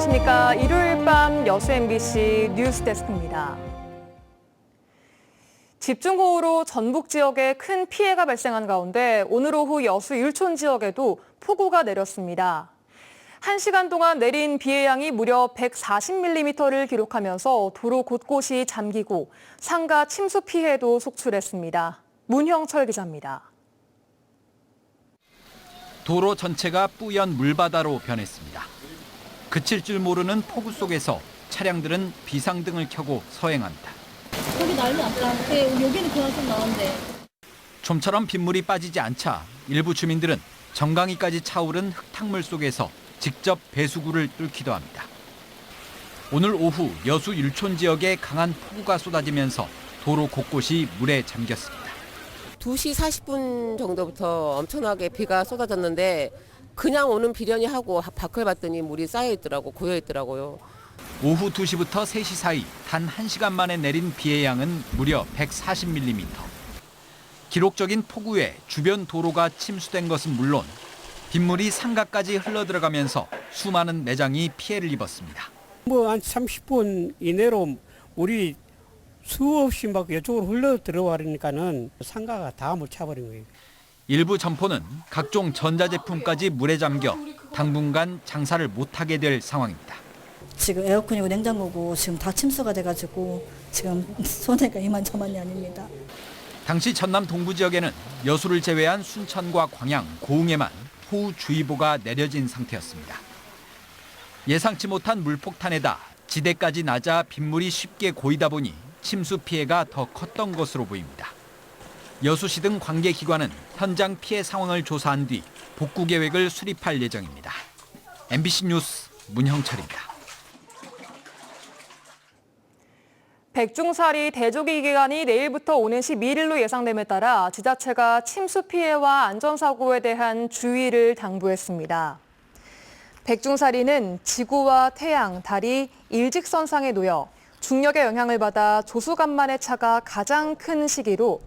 안녕하십니까. 일요일 밤 여수 MBC 뉴스데스크입니다. 집중호우로 전북 지역에 큰 피해가 발생한 가운데 오늘 오후 여수 일촌 지역에도 폭우가 내렸습니다. 1시간 동안 내린 비의 양이 무려 140mm를 기록하면서 도로 곳곳이 잠기고 상가 침수 피해도 속출했습니다. 문형철 기자입니다. 도로 전체가 뿌연 물바다로 변했습니다. 그칠 줄 모르는 폭우 속에서 차량들은 비상등을 켜고 서행합니다. 여기 난리 났다. 여기는 그냥 좀 나은데. 좀처럼 빗물이 빠지지 않자 일부 주민들은 정강이까지 차오른 흙탕물 속에서 직접 배수구를 뚫기도 합니다. 오늘 오후 여수 일촌 지역에 강한 폭우가 쏟아지면서 도로 곳곳이 물에 잠겼습니다. 2시 40분 정도부터 엄청나게 비가 쏟아졌는데 그냥 오는 비련이 하고 밖을 봤더니 물이 쌓여 있더라고, 고여 있더라고요. 오후 2시부터 3시 사이 단 1시간 만에 내린 비의 양은 무려 140mm. 기록적인 폭우에 주변 도로가 침수된 것은 물론 빗물이 상가까지 흘러들어가면서 수많은 매장이 피해를 입었습니다. 한 30분 이내로 물이 수없이 막 이쪽으로 흘러 들어와니까는 상가가 다 못 차버린 거예요. 일부 점포는 각종 전자제품까지 물에 잠겨 당분간 장사를 못하게 될 상황입니다. 지금 에어컨이고 냉장고고 지금 다 침수가 돼가지고 지금 손해가 이만저만이 아닙니다. 당시 전남 동부 지역에는 여수를 제외한 순천과 광양, 고흥에만 호우주의보가 내려진 상태였습니다. 예상치 못한 물폭탄에다 지대까지 낮아 빗물이 쉽게 고이다 보니 침수 피해가 더 컸던 것으로 보입니다. 여수시 등 관계기관은 현장 피해 상황을 조사한 뒤 복구 계획을 수립할 예정입니다. MBC 뉴스 문형철입니다. 백중사리 대조기 기간이 내일부터 오는 11일로 예상됨에 따라 지자체가 침수 피해와 안전사고에 대한 주의를 당부했습니다. 백중사리는 지구와 태양, 달이 일직선상에 놓여 중력의 영향을 받아 조수간만의 차가 가장 큰 시기로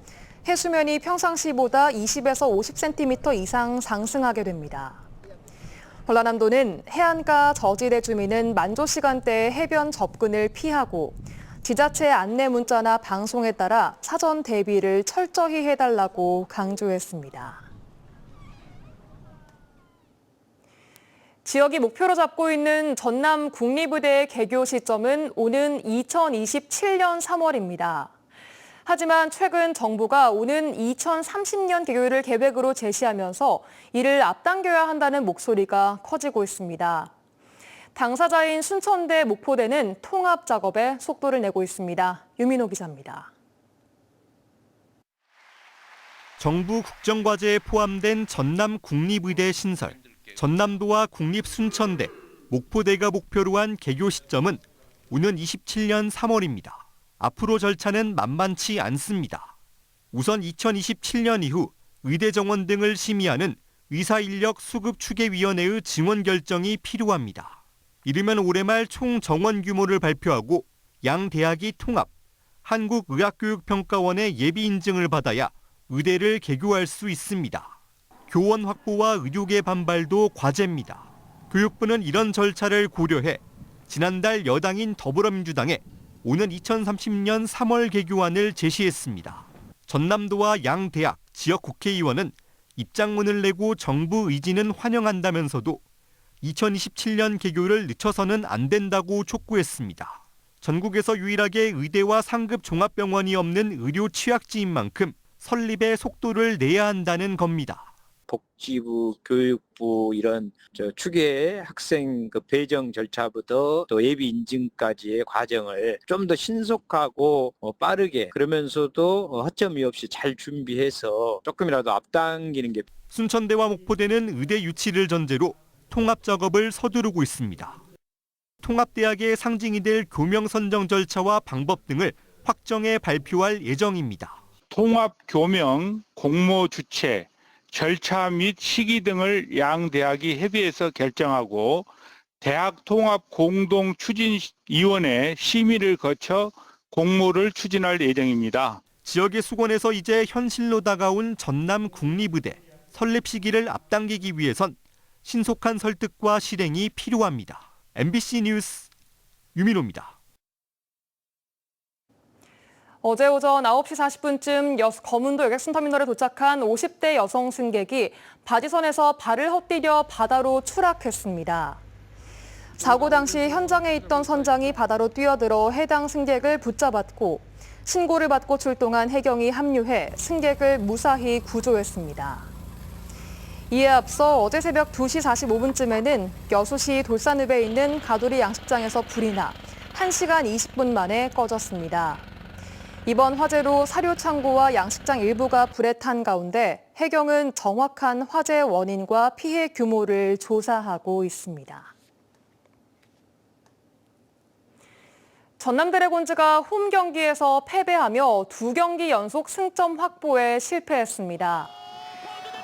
해수면이 평상시보다 20에서 50cm 이상 상승하게 됩니다. 전라남도는 해안가 저지대 주민은 만조 시간대에 해변 접근을 피하고 지자체 안내 문자나 방송에 따라 사전 대비를 철저히 해달라고 강조했습니다. 지역이 목표로 잡고 있는 전남 국립의대 개교 시점은 오는 2027년 3월입니다. 하지만 최근 정부가 오는 2030년 개교를 계획으로 제시하면서 이를 앞당겨야 한다는 목소리가 커지고 있습니다. 당사자인 순천대, 목포대는 통합 작업에 속도를 내고 있습니다. 유민호 기자입니다. 정부 국정과제에 포함된 전남 국립의대 신설, 전남도와 국립순천대, 목포대가 목표로 한 개교 시점은 오는 27년 3월입니다. 앞으로 절차는 만만치 않습니다. 우선 2027년 이후 의대 정원 등을 심의하는 의사인력 수급추계위원회의 증원 결정이 필요합니다. 이르면 올해 말 총 정원 규모를 발표하고 양 대학이 통합, 한국의학교육평가원의 예비 인증을 받아야 의대를 개교할 수 있습니다. 교원 확보와 의료계 반발도 과제입니다. 교육부는 이런 절차를 고려해 지난달 여당인 더불어민주당에 오는 2030년 3월 개교안을 제시했습니다. 전남도와 양 대학, 지역 국회의원은 입장문을 내고 정부 의지는 환영한다면서도 2027년 개교를 늦춰서는 안 된다고 촉구했습니다. 전국에서 유일하게 의대와 상급 종합병원이 없는 의료 취약지인 만큼 설립에 속도를 내야 한다는 겁니다. 복지부, 교육부 이런 추계 학생 배정 절차부터 또 예비 인증까지의 과정을 좀 더 신속하고 빠르게 그러면서도 허점이 없이 잘 준비해서 조금이라도 앞당기는 게. 순천대와 목포대는 의대 유치를 전제로 통합 작업을 서두르고 있습니다. 통합대학의 상징이 될 교명 선정 절차와 방법 등을 확정해 발표할 예정입니다. 통합 교명, 공모 주체, 절차 및 시기 등을 양 대학이 협의해서 결정하고 대학 통합 공동 추진위원회 심의를 거쳐 공모를 추진할 예정입니다. 지역의 수건에서 이제 현실로 다가온 전남 국립의대 설립 시기를 앞당기기 위해선 신속한 설득과 실행이 필요합니다. MBC 뉴스 유민호입니다. 어제 오전 9시 40분쯤 거문도 여객선터미널에 도착한 50대 여성 승객이 바지선에서 발을 헛디뎌 바다로 추락했습니다. 사고 당시 현장에 있던 선장이 바다로 뛰어들어 해당 승객을 붙잡았고 신고를 받고 출동한 해경이 합류해 승객을 무사히 구조했습니다. 이에 앞서 어제 새벽 2시 45분쯤에는 여수시 돌산읍에 있는 가두리 양식장에서 불이 나 1시간 20분 만에 꺼졌습니다. 이번 화재로 사료 창고와 양식장 일부가 불에 탄 가운데 해경은 정확한 화재 원인과 피해 규모를 조사하고 있습니다. 전남 드래곤즈가 홈 경기에서 패배하며 2경기 연속 승점 확보에 실패했습니다.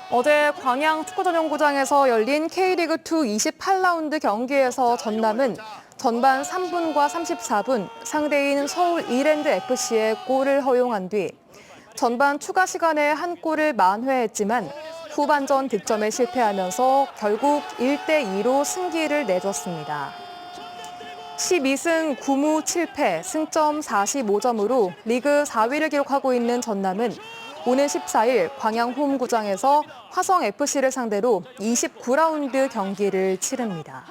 어제 광양 축구전용구장에서 열린 K리그2 28라운드 경기에서 전남은 전반 3분과 34분 상대인 서울 이랜드FC의 골을 허용한 뒤 전반 추가 시간에 한 골을 만회했지만 후반전 득점에 실패하면서 결국 1대2로 승기를 내줬습니다. 12승 9무 7패, 승점 45점으로 리그 4위를 기록하고 있는 전남은 오는 14일 광양 홈구장에서 화성FC를 상대로 29라운드 경기를 치릅니다.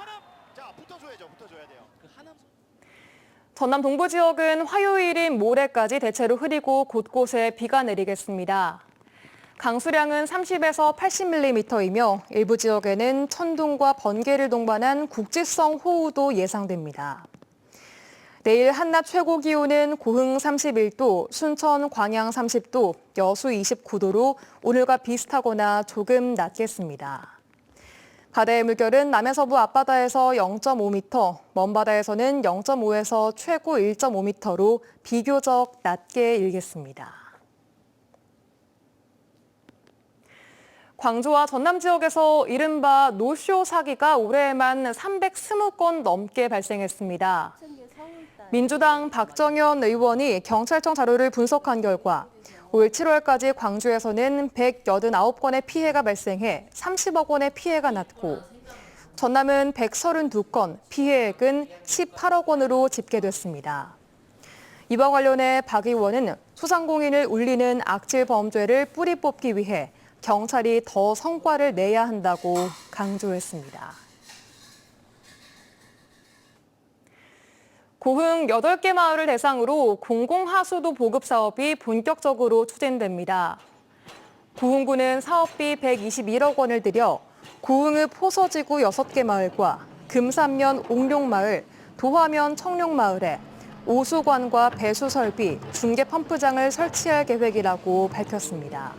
전남 동부 지역은 화요일인 모레까지 대체로 흐리고 곳곳에 비가 내리겠습니다. 강수량은 30에서 80mm이며 일부 지역에는 천둥과 번개를 동반한 국지성 호우도 예상됩니다. 내일 한낮 최고 기온은 고흥 31도, 순천, 광양 30도, 여수 29도로 오늘과 비슷하거나 조금 낮겠습니다. 바다의 물결은 남해서부 앞바다에서 0.5m, 먼바다에서는 0.5에서 최고 1.5m로 비교적 낮게 일겠습니다. 광주와 전남 지역에서 이른바 노쇼 사기가 올해에만 320건 넘게 발생했습니다. 민주당 박정현 의원이 경찰청 자료를 분석한 결과 올 7월까지 광주에서는 189건의 피해가 발생해 30억 원의 피해가 났고 전남은 132건, 피해액은 18억 원으로 집계됐습니다. 이와 관련해 박 의원은 소상공인을 울리는 악질 범죄를 뿌리 뽑기 위해 경찰이 더 성과를 내야 한다고 강조했습니다. 고흥 8개 마을을 대상으로 공공하수도 보급 사업이 본격적으로 추진됩니다. 고흥구는 사업비 121억 원을 들여 고흥읍 호서지구 6개 마을과 금산면 옥룡마을, 도화면 청룡마을에 오수관과 배수 설비, 중계 펌프장을 설치할 계획이라고 밝혔습니다.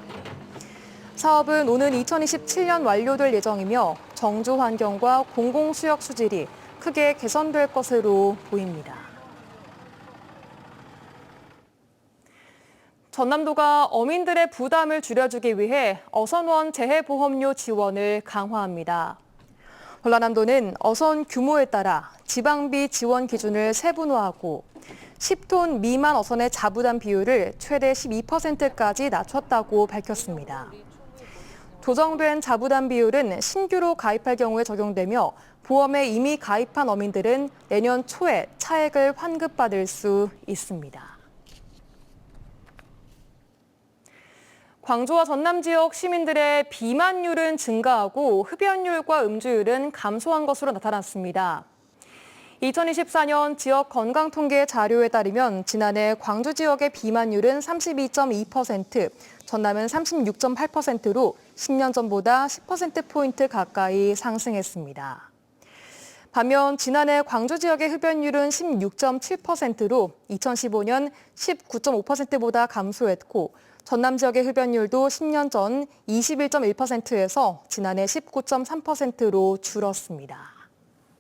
사업은 오는 2027년 완료될 예정이며 정주 환경과 공공수역 수질이 크게 개선될 것으로 보입니다. 전남도가 어민들의 부담을 줄여주기 위해 어선원 재해보험료 지원을 강화합니다. 전라남도는 어선 규모에 따라 지방비 지원 기준을 세분화하고 10톤 미만 어선의 자부담 비율을 최대 12%까지 낮췄다고 밝혔습니다. 조정된 자부담 비율은 신규로 가입할 경우에 적용되며 보험에 이미 가입한 어민들은 내년 초에 차액을 환급받을 수 있습니다. 광주와 전남 지역 시민들의 비만율은 증가하고 흡연율과 음주율은 감소한 것으로 나타났습니다. 2024년 지역 건강통계 자료에 따르면 지난해 광주 지역의 비만율은 32.2%, 전남은 36.8%로 10년 전보다 10%포인트 가까이 상승했습니다. 반면 지난해 광주 지역의 흡연율은 16.7%로 2015년 19.5%보다 감소했고 전남 지역의 흡연율도 10년 전 21.1%에서 지난해 19.3%로 줄었습니다.